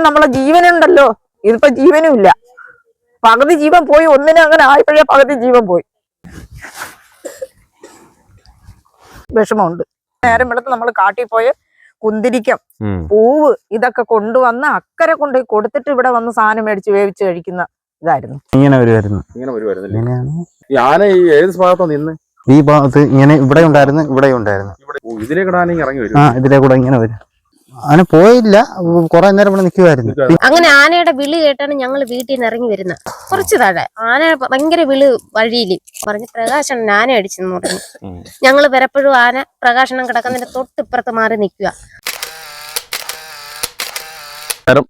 നമ്മളെ ജീവനുണ്ടല്ലോ, ഇതിപ്പോ ജീവനും ഇല്ല. പകുതി ജീവൻ പോയി, ഒന്നിനും അങ്ങനെ ആയപ്പോഴേ പകുതി ജീവൻ പോയി. വിഷമമുണ്ട്. നേരം വെളുത്ത് നമ്മൾ കാട്ടിൽ പോയ കുന്തിരിക്കം, പൂവ് ഇതൊക്കെ കൊണ്ടുവന്ന് അക്കരെ കൊണ്ടുപോയി കൊടുത്തിട്ട് ഇവിടെ വന്ന് സാധനം മേടിച്ച് വേവിച്ച് കഴിക്കുന്ന ഇതായിരുന്നു. ഇങ്ങനെ വരുമായിരുന്നു. ഈ ആന ഏത് ഭാഗത്താണ് നിന്ന്? ഈ ഭാഗത്ത് ഇങ്ങനെ ഇവിടെ ഉണ്ടായിരുന്നു, ഇവിടെ ഉണ്ടായിരുന്നു. ഇതിലെ കൂടെ ആന ഇറങ്ങി വരും. ഇതിലെ കൂടെ ഇങ്ങനെ വരും. ആന പോയില്ല, കുറെ നേരം ഇവിടെ നിൽക്കുമായിരുന്നു. അങ്ങനെ ആനയുടെ വിളി കേട്ടാണ് ഞങ്ങൾ വീട്ടിൽ നിന്ന് ഇറങ്ങി വരുന്നത്. കുറച്ച് താഴെ ആന ഭയങ്കര വിളി വഴിയിൽ പറഞ്ഞ് പ്രകാശനം ആന അടിച്ചെന്ന് പറഞ്ഞു. ഞങ്ങള് വരപ്പോഴും ആന പ്രകാശനം കിടക്കുന്നതിന്റെ തൊട്ടിപ്പുറത്ത് മാറി നിൽക്കുക.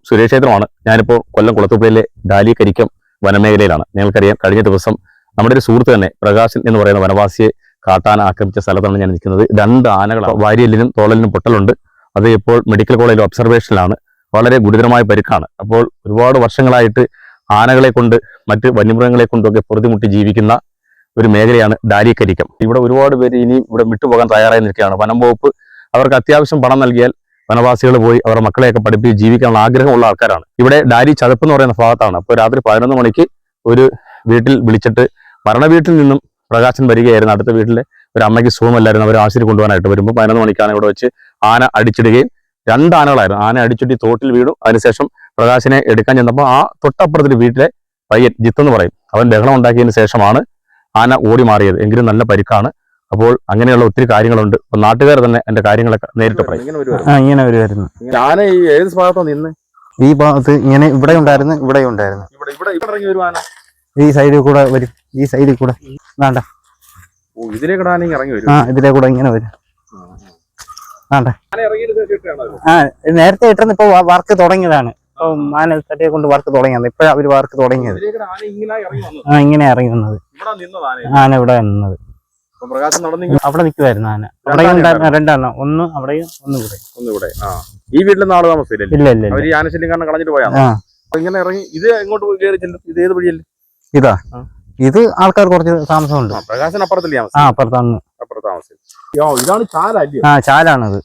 സുരേഷ് ക്ഷേത്രമാണ്. ഞാനിപ്പോ കൊല്ലം കുളത്തൂപ്പുഴയിലെ ഡാലിക്കരിക്കം വനമേഖലയിലാണ്. നിങ്ങൾക്കറിയാം, കഴിഞ്ഞ ദിവസം നമ്മുടെ ഒരു സുഹൃത്ത് തന്നെ പ്രകാശൻ എന്ന് പറയുന്ന വനവാസിയെ കാട്ടാന ആക്രമിച്ച സ്ഥലത്താണ് ഞാൻ നിൽക്കുന്നത്. 2 ആനകളാണ്. വാരിയലിനും തോളലിനും പൊട്ടലുണ്ട്. അത് ഇപ്പോൾ മെഡിക്കൽ കോളേജിൽ ഒബ്സർവേഷനിലാണ്. വളരെ ഗുരുതരമായ പരിക്കാണ്. അപ്പോൾ ഒരുപാട് വർഷങ്ങളായിട്ട് ആനകളെ കൊണ്ട് മറ്റ് വന്യമൃഗങ്ങളെ കൊണ്ടൊക്കെ പൊറുതിമുട്ടി ജീവിക്കുന്ന ഒരു മേഖലയാണ് ഡാലിക്കരിക്കം. ഇവിടെ ഒരുപാട് പേര് ഇനി ഇവിടെ വിട്ടുപോകാൻ തയ്യാറായി നിൽക്കുകയാണ്. വനം വകുപ്പ് അവർക്ക് അത്യാവശ്യം പണം നൽകിയാൽ വനവാസികൾ പോയി അവരുടെ മക്കളെയൊക്കെ പഠിപ്പിച്ച് ജീവിക്കാനുള്ള ആഗ്രഹമുള്ള ആൾക്കാരാണ്. ഇവിടെ ഡാലി ചതുപ്പ് എന്ന് പറയുന്ന ഭാഗത്താണ്. അപ്പോൾ രാത്രി 11 മണിക്ക് ഒരു വീട്ടിൽ വിളിച്ചിട്ട് മരണ വീട്ടിൽ നിന്നും പ്രകാശൻ വരികയായിരുന്നു. അടുത്ത വീട്ടിലെ ഒരു അമ്മയ്ക്ക് സുഖമല്ലായിരുന്നു. അവർ ആശുപത്രി കൊണ്ടുപോകാനായിട്ട് വരുമ്പോൾ 11 മണിക്കാണ് ഇവിടെ വെച്ച് ആന അടിച്ചിടുകയും 2 ആനകളായിരുന്നു. ആന അടിച്ചിട്ട് തോട്ടിൽ വീണു. അതിനുശേഷം പ്രകാശിനെ എടുക്കാൻ ചെന്നപ്പോൾ ആ തൊട്ടപ്പുറത്തൊരു വീട്ടിലെ പയ്യൻ ജിത്ത് എന്ന് പറയും, അവൻ ബഹളം ഉണ്ടാക്കിയതിന് ശേഷമാണ് ആന ഓടി മാറിയത്. എങ്കിലും നല്ല പരിക്കാണ്. അപ്പോൾ അങ്ങനെയുള്ള ഒത്തിരി കാര്യങ്ങളുണ്ട്. അപ്പൊ നാട്ടുകാർ തന്നെ എന്റെ കാര്യങ്ങളൊക്കെ നേരിട്ട് പറയും. ഇങ്ങനെ വരുമായിരുന്നു. ആന ഈ ഏത് ഭാഗത്താണ് നിന്ന്? ഈ ഭാഗത്ത് ഇങ്ങനെ ഇവിടെ ഉണ്ടായിരുന്നു, ഇവിടെ ഉണ്ടായിരുന്നു. ഈ സൈഡിൽ കൂടെ വരും, ഈ സൈഡിൽ കൂടെ വേണ്ട. ഇതിലെ കൂടെ ആന ഇറങ്ങി വരും. ഇതിലെ കൂടെ ഇങ്ങനെ വരും. വേണ്ട. നേരത്തെ ഇട്ടെന്ന് ഇപ്പൊ വർക്ക് തുടങ്ങിയതാണ്. ആന തട്ടിയെ കൊണ്ട് വർക്ക് തുടങ്ങിയത്. ഇപ്പഴാ അവര് വർക്ക് തുടങ്ങിയത്. ഇങ്ങനെ ഇറങ്ങി വന്നത്. ആന ഇവിടെ നിന്നത്. അവിടെ നിൽക്കുമായിരുന്നു ആന. അവിടെ ഉണ്ടായിരുന്നു 2 ആന. ഒന്ന് അവിടെയും ഒന്ന് ഇവിടെ. ഈ വീട്ടിൽ ആള് താമസിച്ചില്ല? ഇല്ല ഇല്ല. അവര് ആനശല്യം കാരണം കളഞ്ഞിട്ട് പോയാ ഇങ്ങനെ ഇറങ്ങി. ഇത് എങ്ങോട്ട് കയറി ചെല്ലും? ഇത് ഏത് വഴിയല്ലേ? ഇതാ, ഇത് ആൾക്കാർ കുറച്ച് താമസമുണ്ട്. പ്രകാശൻ അപ്പുറത്തല്ലേ? അപ്പുറത്താണ്. ഇതാണ് ചാലല്ലേ? ചാലാണത്.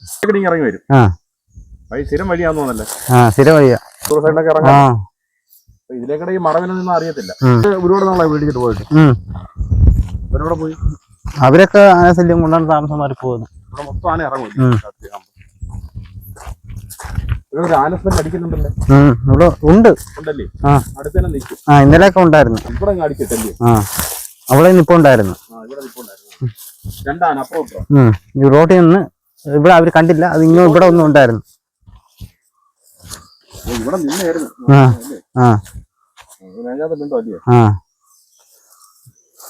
ഇറങ്ങി വരും. സ്ഥിരം വഴിയാന്ന് തോന്നല്ലേ? സ്ഥിരം വഴിയാ. ഇതിലേക്കടെ ഈ മറവിനൊന്നും അറിയത്തില്ല. ഒരുപാട് നാളെ വീടിച്ചിട്ട് പോയിട്ട് അവരോടെ പോയി. അവരൊക്കെ ആനശല്യം കൊണ്ടാണ് താമസം മാറി പോകുന്നത്. ഇവിടെ മൊത്തം ആന ഇറങ്ങും. അടിക്കുന്നുണ്ടല്ലേ? ഇവിടെ ഉണ്ട്. ഉണ്ടല്ലേ? അടുത്ത് തന്നെ നിൽക്കും. ഇന്നലെയൊക്കെ ഉണ്ടായിരുന്നു. ഇവിടെ അടിക്കട്ടല്ലേ? അവിടെ നിപ്പോ ഉണ്ടായിരുന്നു. ഈ റോഡിൽ നിന്ന് ഇവിടെ അവര് കണ്ടില്ല. അത് ഇങ്ങോ ഇവിടെ ഒന്നും ഉണ്ടായിരുന്നു.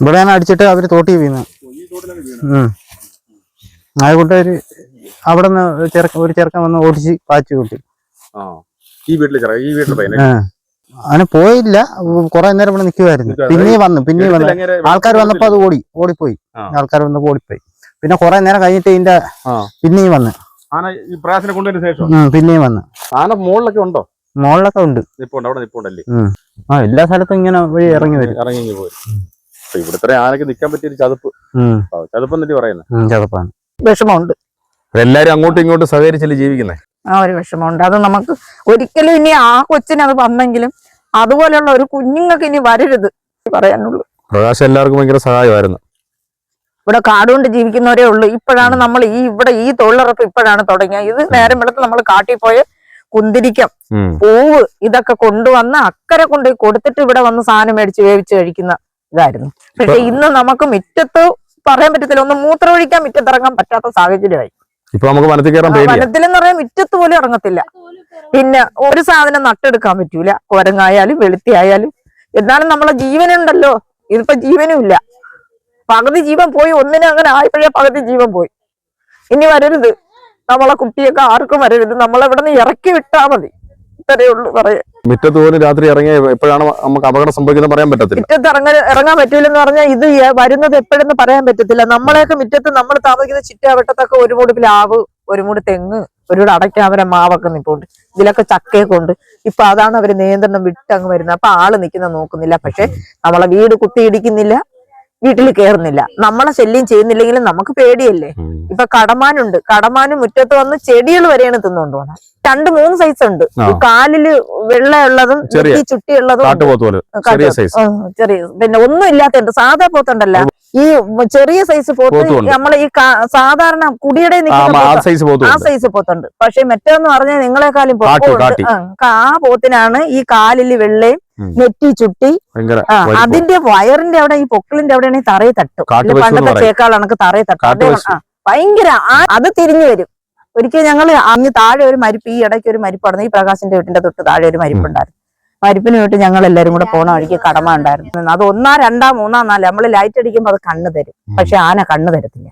ഇവിടെയാണ് അടിച്ചിട്ട് അവര് തോട്ടി വീണു. അതുകൊണ്ട് അവിടെ നിന്ന് ഒരു ചെറുക്കൻ വന്ന് ഓടിച്ച് പാച്ചു കൂട്ടി. അവന് പോയില്ല, കുറെ നേരം ഇവിടെ നിൽക്കുമായിരുന്നു. പിന്നെയും വന്നു. ആൾക്കാർ വന്നപ്പോ അത് ഓടിപ്പോയി. ആൾക്കാർ വന്നപ്പോ ഓടിപ്പോയി. പിന്നെ കുറെ നേരം കഴിഞ്ഞിട്ട് ഇതിന്റെ പിന്നെയും വന്ന്. പിന്നെയും വന്ന്. ആന മുകളിലൊക്കെ ഉണ്ടോ? മുകളിലൊക്കെ ഉണ്ട്. എല്ലാ സ്ഥലത്തും ഇങ്ങനെ വഴി ഇറങ്ങി വരും. ഇറങ്ങി പോയി. ഇവിടുത്തെ ആനക്ക് നിൽക്കാൻ പറ്റിയൊരു ചതുപ്പ്. ചതുപ്പെന്നിട്ട് പറയുന്നത് ചതുപ്പാണ്. വിഷമമുണ്ട്. എല്ലാരും അങ്ങോട്ടും ഇങ്ങോട്ടും സഹകരിച്ചല്ലേ ജീവിക്കുന്നേ. ഒരു വിഷമമുണ്ട്. അത് നമുക്ക് ഒരിക്കലും ഇനി ആ കൊച്ചിനത് വന്നെങ്കിലും അതുപോലെയുള്ള ഒരു കുഞ്ഞുങ്ങൾക്ക് ഇനി വരരുത് പറയാനുള്ളൂ. പ്രകാശം എല്ലാവർക്കും ഭയങ്കര സഹായമായിരുന്നു. ഇവിടെ കാടുകൊണ്ട് ജീവിക്കുന്നവരേ ഉള്ളൂ. ഇപ്പോഴാണ് നമ്മൾ ഈ തൊഴിലുറപ്പ് ഇപ്പോഴാണ് തുടങ്ങിയത്. ഇത് നേരം വെളുത്ത് നമ്മൾ കാട്ടിൽ പോയ കുന്തിരിക്കം, പൂവ് ഇതൊക്കെ കൊണ്ടുവന്ന് അക്കരെ കൊണ്ടുപോയി കൊടുത്തിട്ട് ഇവിടെ വന്ന് സാധനം മേടിച്ച് വേവിച്ച് കഴിക്കുന്ന ഇതായിരുന്നു. പക്ഷെ ഇന്ന് നമുക്ക് മുറ്റത്ത് പറയാൻ പറ്റത്തില്ല. ഒന്ന് മൂത്രം ഒഴിക്കാൻ മുറ്റത്തിറങ്ങാൻ പറ്റാത്ത സാഹചര്യമായി. ഇപ്പൊ നമുക്ക് വനത്തിലെന്ന് പറയാൻ മുറ്റത്ത് പോലും ഇറങ്ങത്തില്ല. പിന്നെ ഒരു സാധനം നട്ടെടുക്കാൻ പറ്റൂല. കുരങ്ങായാലും വെളുത്തിയായാലും. എന്നാലും നമ്മളെ ജീവനുണ്ടല്ലോ, ഇതിപ്പോ ജീവനും ഇല്ല. പകുതി ജീവൻ പോയി, ഒന്നിനും അങ്ങനെ ആയപ്പോഴേ പകുതി ജീവൻ പോയി. ഇനി വരരുത്. നമ്മളെ കുട്ടിയൊക്കെ ആർക്കും വരരുത്. നമ്മളെവിടെ നിന്ന് ഇറക്കി വിട്ടാ മതി. ഇത്രയേ ഉള്ളൂ പറയാൻ. മുറ്റത്ത് പോലും രാത്രി ഇറങ്ങിയ എപ്പോഴാണ് നമുക്ക് അപകടം സംഭവിക്കുന്നത് പറയാൻ പറ്റത്തില്ല. മുറ്റത്ത് ഇറങ്ങാൻ പറ്റൂലെന്ന് പറഞ്ഞാൽ ഇത് വരുന്നത് എപ്പോഴെന്ന് പറയാൻ പറ്റത്തില്ല. നമ്മളെയൊക്കെ മുറ്റത്ത് നമ്മൾ താമസിക്കുന്ന ചുറ്റാവട്ടത്തൊക്കെ ഒരു മൂട് പ്ലാവ്, ഒരു മൂട് തെങ്ങ്, ഒരു അടയ്ക്കാവരെ മാവൊക്കെ നിൽപ്പുണ്ട്. ഇതിലൊക്കെ ചക്കയൊക്കെ ഉണ്ട്. ഇപ്പൊ അതാണ് അവര് നിയന്ത്രണം വിട്ട് അങ്ങ് വരുന്നത്. അപ്പൊ ആള് നിൽക്കുന്ന നോക്കുന്നില്ല. പക്ഷെ നമ്മളെ വീട് കുത്തിയിടിക്കുന്നില്ല. വീട്ടിൽ കയറുന്നില്ല. നമ്മളെ ശല്യം ചെയ്യുന്നില്ലെങ്കിലും നമുക്ക് പേടിയല്ലേ. ഇപ്പൊ കടമാനുണ്ട്, കടമാന് മുറ്റത്ത് വന്ന് ചെടികൾ വരെയാണ് തിന്നുകൊണ്ട് പോകണം. 2-3 സൈസ് ഉണ്ട്. ഈ കാലില് വെള്ളയുള്ളതും ചുട്ടിയുള്ളതും ചെറിയ, പിന്നെ ഒന്നും ഇല്ലാത്തണ്ട് സാധാ പോത്തുണ്ടല്ല, ഈ ചെറിയ സൈസ് പോത്ത് നമ്മളെ ഈ സാധാരണ കുടിയുടെ ആ സൈസ് പോത്തുണ്ട്. പക്ഷെ മറ്റേന്ന് പറഞ്ഞാൽ നിങ്ങളെക്കാളും പൊക്കമുണ്ട്. ആ പോത്തിനാണ് ഈ കാലില് വെള്ളയും നെറ്റി ചുട്ടി, അതിന്റെ വയറിന്റെ അവിടെ ഈ പൊക്കിളിന്റെ അവിടെയാണെങ്കിൽ തറയെ തട്ടും. പണ്ടത്തെ ചേക്കാളണക്ക് തറയെ തട്ടും. ഭയങ്കര അത് തിരിഞ്ഞു വരും. ഒരിക്കൽ ഞങ്ങള് അങ്ങ് താഴെ ഒരു മരിപ്പ്, ഈ ഇടയ്ക്ക് ഒരു മരിപ്പായിരുന്നു, ഈ പ്രകാശിന്റെ വീട്ടിന്റെ തൊട്ട് താഴെ ഒരു മരിപ്പുണ്ടായിരുന്നു. മരിപ്പിന് വേണ്ടി ഞങ്ങൾ എല്ലാരും കൂടെ പോണ വഴിക്ക് കടമ ഉണ്ടായിരുന്നു. അത് 1, 2, 3, 4 നമ്മള് ലൈറ്റ് അടിക്കുമ്പോ അത് കണ്ണ് തരും. പക്ഷെ ആന കണ്ണ് തരത്തില്ല.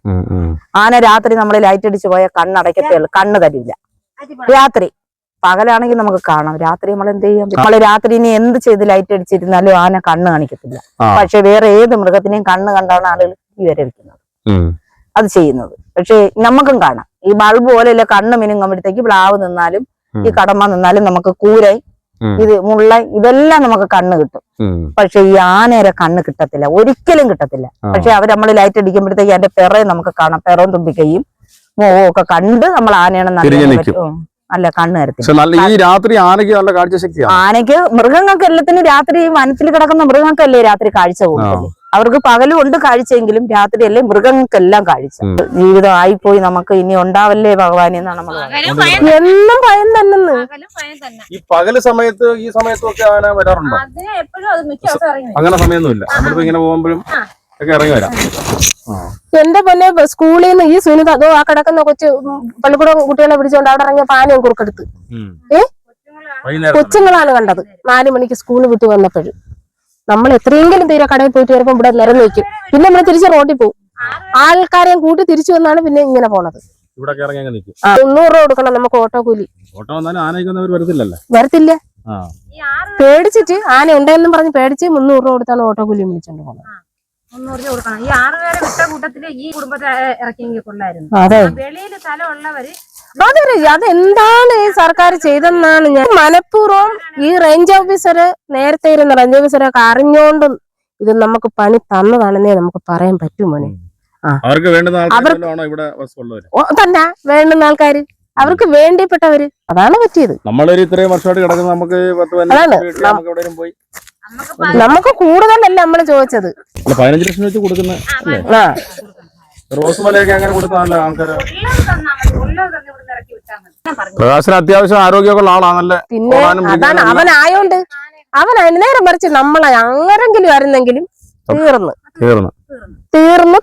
ആന രാത്രി നമ്മൾ ലൈറ്റ് അടിച്ചു പോയാൽ കണ്ണടക്കത്തേ ഉള്ളൂ, കണ്ണ് തരില്ല രാത്രി. പകലാണെങ്കിൽ നമുക്ക് കാണാം. രാത്രി നമ്മൾ എന്ത് ചെയ്യും? നമ്മള് രാത്രി ഇനി എന്ത് ചെയ്ത് ലൈറ്റ് അടിച്ചിരുന്നാലും ആന കണ്ണ് കാണിക്കത്തില്ല. പക്ഷെ വേറെ ഏത് മൃഗത്തിനെയും കണ്ണ് കണ്ടാണ് ആളുകൾ ഈ വരവിക്കുന്നത്, അത് ചെയ്യുന്നത്. പക്ഷെ നമുക്കും കാണാം. ഈ ബൾബ് പോലെയല്ല, കണ്ണ് മിനുങ്ങുമ്പോഴത്തേക്ക് പ്ലാവ് നിന്നാലും ഈ കടമ നിന്നാലും നമുക്ക് കൂരൈ, ഇത് മുള്ള, ഇതെല്ലാം നമുക്ക് കണ്ണ് കിട്ടും. പക്ഷെ ഈ ആനയുടെ കണ്ണ് കിട്ടത്തില്ല, ഒരിക്കലും കിട്ടത്തില്ല. പക്ഷെ അവർ നമ്മൾ ലൈറ്റ് അടിക്കുമ്പോഴത്തേക്ക് അതിന്റെ പിറയെ നമുക്ക് കാണാം. പിറവും തുമ്പിക്കൈയും മോവും ഒക്കെ കണ്ട് നമ്മൾ ആനയാണെന്ന് അല്ല കണ്ണ് തരത്തില്ല. ആനയ്ക്ക് മൃഗങ്ങൾക്ക് എല്ലാത്തിനും രാത്രി വനത്തിൽ കിടക്കുന്ന മൃഗങ്ങൾക്കല്ലേ രാത്രി കാഴ്ച കൂടുതൽ. അവർക്ക് പകലും ഉണ്ട് കാഴ്ചയെങ്കിലും രാത്രിയല്ലേ മൃഗങ്ങൾക്കെല്ലാം കാഴ്ച. ജീവിതം ആയിപ്പോയി, നമുക്ക് ഇനി ഉണ്ടാവല്ലേ ഭഗവാൻ എന്നാണ് നമ്മൾ എന്നും ഭയം തന്നെ. ഈ പകല് സമയത്ത് ഈ സമയത്തൊക്കെ ആന വരാറുണ്ടോ? അങ്ങനെ സമയമൊന്നുമില്ല, നമ്മളിപ്പോ ഇങ്ങനെ പോകുമ്പോഴും ഒക്കെ ഇറങ്ങി വരാം. എന്റെ പൊന്നെ സ്കൂളിൽ നിന്ന് ഈ സുനിത അതോ ആ കിടക്കുന്ന കൊച്ചു പള്ളിക്കൂടം കുട്ടികളെ പിടിച്ചോണ്ട് അവിടെ ഇറങ്ങിയ പാനയും കുറുക്കെടുത്ത് കൊച്ചുങ്ങളാണ് കണ്ടത്. 4 മണിക്ക് സ്കൂൾ വിട്ടു വന്നപ്പോഴും. നമ്മൾ എത്രയെങ്കിലും തീരെ കടയിൽ പോയിട്ട് വരുമ്പോ ഇവിടെ നിരന്ന് വെക്കും. പിന്നെ നമ്മൾ തിരിച്ച് റോഡിൽ പോകും. ആൾക്കാരെയും കൂട്ടി തിരിച്ചു വന്നാണ് പിന്നെ ഇങ്ങനെ പോണത്. 300 രൂപ കൊടുക്കണം നമുക്ക് ഓട്ടോ കൂലി. വരത്തില്ല, പേടിച്ചിട്ട് ആന ഉണ്ടെന്നും പറഞ്ഞ് പേടിച്ച് 300 രൂപ കൊടുത്താണ് ഓട്ടോ കൂലി വിളിച്ചോണ്ട് പോണത്. 300 രൂപ കൊടുക്കണം. ഈ 6 പേരെ വിട്ട കൂട്ടത്തില് ഈ കുടുംബത്തെ ഇറക്കിയെങ്കിൽ കൊള്ളായിരുന്നു. അതെ, വെളിയിൽ സ്ഥലമുള്ളവര് അതെന്താണ് ഈ സർക്കാർ ചെയ്തെന്നാണ് ഞാൻ മനഃപൂർവ്വം. ഈ റേഞ്ച് ഓഫീസറ് നേരത്തെ ഇരുന്ന റേഞ്ച് ഓഫീസറൊക്കെ അറിഞ്ഞോണ്ടും ഇത് നമുക്ക് പണി തന്നതാണെന്നേ നമുക്ക് പറയാൻ പറ്റുമോനെ. തന്നെ വേണ്ടുന്ന ആൾക്കാര്, അവർക്ക് വേണ്ടിപ്പെട്ടവര്, അതാണ് പറ്റിയത്. നമ്മളൊരു ഇത്രയും വർഷമായിട്ട് കിടക്കുന്ന നമുക്ക് നമുക്ക് കൂടുതലല്ല നമ്മള് ചോദിച്ചത്. 15 ലക്ഷം വെച്ച് കൊടുക്കുന്ന റോസ് മലയൊക്കെ അങ്ങനെ കൊടുത്താൽ ആൾക്കാര്. പ്രകാശന് അത്യാവശ്യം ആരോഗ്യമൊക്കെ ഉള്ള ആളാണല്ലേ. പിന്നെ അതാണ് അവനായോണ്ട്, അവൻ നേരം മറിച്ച് നമ്മളെ ആരെങ്കിലും ആയിരുന്നെങ്കിലും തീർന്ന്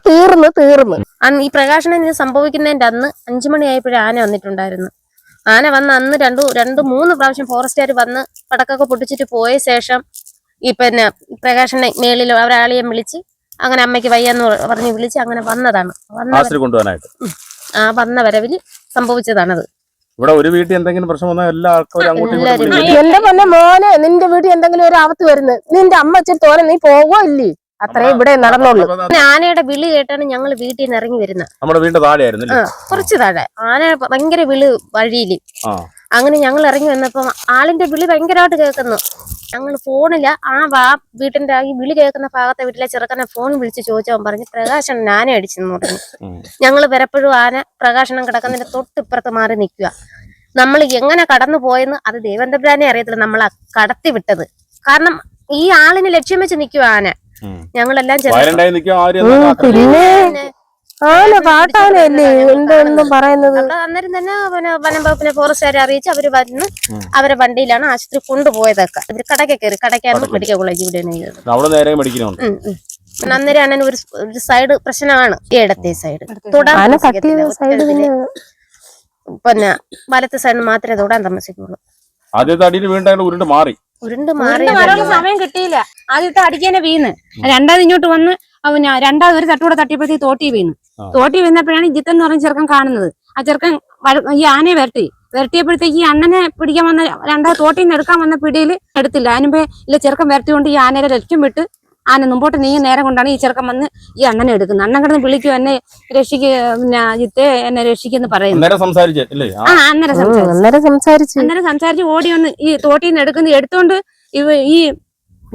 തീർന്ന് അന്ന് ഈ പ്രകാശനം ഇത് സംഭവിക്കുന്നതിന്റെ അന്ന് 5 മണിയായപ്പോഴേ ആന വന്നിട്ടുണ്ടായിരുന്നു. ആന വന്ന് അന്ന് 2-3 പ്രാവശ്യം ഫോറസ്റ്റുകാർ വന്ന് പടക്കൊക്കെ പൊട്ടിച്ചിട്ട് പോയ ശേഷം ഈ പിന്നെ പ്രകാശനെ മേളിൽ ഒരാളെയും വിളിച്ച് അങ്ങനെ അമ്മയ്ക്ക് വയ്യാന്ന് പറഞ്ഞ് വിളിച്ച് അങ്ങനെ വന്നതാണ്. വന്ന വരവില് സംഭവിച്ചതാണത്. ഇവിടെ ഒരു വീട്ടിൽ എന്തെങ്കിലും പ്രശ്നം വന്നാൽ എല്ലാ ആൾക്കാരും അങ്ങോട്ടും എന്റെ പൊന്നെ മോനെ, നിന്റെ വീട്ടിൽ എന്തെങ്കിലും ഒരു ആപത്ത് വരുന്നത് നിന്റെ അമ്മ വെച്ചിട്ട് തോന്നെ നീ പോവോ ഇല്ലേ? അത്രേ ഇവിടെ നടന്നുള്ളൂ. ആനയുടെ വിളി കേട്ടാണ് ഞങ്ങൾ വീട്ടിൽ നിന്ന് ഇറങ്ങി വരുന്നത്. നമ്മുടെ വീടിന്റെ താഴെയായിരുന്നു, കുറച്ച് താഴെ. ആന ഭയങ്കര വിളി വഴിയില്. അങ്ങനെ ഞങ്ങൾ ഇറങ്ങി വന്നപ്പോ ആളിന്റെ വിളി ഭയങ്കരമായിട്ട് കേൾക്കുന്നു. ഞങ്ങൾ ഫോണില്ല വീട്ടിന്റെ ഈ വിളി കേൾക്കുന്ന ഭാഗത്തെ വീട്ടിലെ ചെറുക്കനെ ഫോൺ വിളിച്ച് ചോദിച്ചവൻ പറഞ്ഞു പ്രകാശൻ ആന അടിച്ചെന്ന് പറഞ്ഞു. ഞങ്ങൾ വരപ്പോഴും ആന പ്രകാശനം കിടക്കുന്നതിന്റെ തൊട്ടിപ്പുറത്ത് മാറി നിൽക്കുക. നമ്മൾ എങ്ങനെ കടന്നു പോയെന്ന് അത് ദൈവം തമ്പുരാനെ അറിയത്തില്ല. നമ്മളാ കടത്തി വിട്ടത്. കാരണം ഈ ആളിന് ലക്ഷ്യം വെച്ച് നിൽക്കുക ആന. ഞങ്ങളെല്ലാം ആന കാട്ടാനല്ലേ എന്തെന്നും പറയുന്നത്. അന്നേരം തന്നെ വനം വകുപ്പിനെ ഫോറസ്റ്റുകാരെ അറിയിച്ച് അവര് വന്ന് അവരെ വണ്ടിയിലാണ് ആശുപത്രി കൊണ്ടുപോയതൊക്കെ. ഇവര് കടയ്ക്ക് കയറി, കടയ്ക്കാണ് മെഡിക്കൽ കോളേജ് ഇവിടെ. അന്നേരം അണ്ണൻ ഒരു സൈഡ് പ്രശ്നമാണ്, ഇടത്തെ സൈഡ് തൊടാൻ. പിന്നെ വലത്തെ സൈഡിന് മാത്രമേ തൊടാൻ താമസിക്കുള്ളൂ. ഉരുണ്ട് മാറി സമയം കിട്ടിയില്ല. ആദ്യത്തെ അടിക്കാനെ വീണ്, രണ്ടാമത് ഇങ്ങോട്ട് വന്ന് രണ്ടാമത് ഒരു തട്ടൂടെ തട്ടിയപ്പോഴത്തേക്ക് തോട്ടി വീണ്. തോട്ടി വീണപ്പോഴാണ് ജിത്ത് എന്ന് പറഞ്ഞ ചെറുക്കൻ കാണുന്നത്. ആ ചെറുക്കൻ ഈ ആനയെ വരട്ടിയപ്പോഴത്തേക്ക് ഈ അണ്ണനെ പിടിക്കാൻ വന്ന രണ്ടാമത് തോട്ടിൽ നിന്ന് എടുക്കാൻ വന്ന പിടിയിൽ എടുത്തില്ല. അതിനുമ്പേ ഇല്ല ചെറുക്കൻ വരട്ടിക്കൊണ്ട് ഈ ആനയുടെ ലക്ഷ്യം വിട്ട് ആന മുമ്പോട്ട് നീങ്ങി നേരം കൊണ്ടാണ് ഈ ചെറുക്കൻ വന്ന് ഈ അണ്ണനെ എടുക്കുന്നത്. അണ്ണൻ കിടന്ന് വിളിക്കും എന്നെ രക്ഷിക്ക്, പിന്നെ ജിത്തെ എന്നെ രക്ഷിക്കെന്ന് പറയുന്നു. അന്നേരം സംസാരിച്ച് ഓടി വന്ന് ഈ തോട്ടിൽ നിന്ന് എടുത്തോണ്ട് ഈ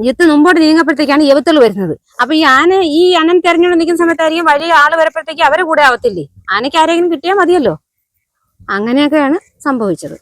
ജിത്ത് മുമ്പോട്ട് നീങ്ങപ്പോഴത്തേക്കാണ് യുവത്തുകൾ വരുന്നത്. അപ്പൊ ഈ ആന ഈ അണ്ണൻ തെരഞ്ഞുകൊണ്ട് നിൽക്കുന്ന സമയത്തായിരിക്കും വലിയ ആള് വരുമ്പോഴത്തേക്ക് അവരെ കൂടെ ആവത്തില്ലേ, ആനയ്ക്ക് ആരെങ്കിലും കിട്ടിയാൽ മതിയല്ലോ. അങ്ങനെയൊക്കെയാണ് സംഭവിച്ചത്.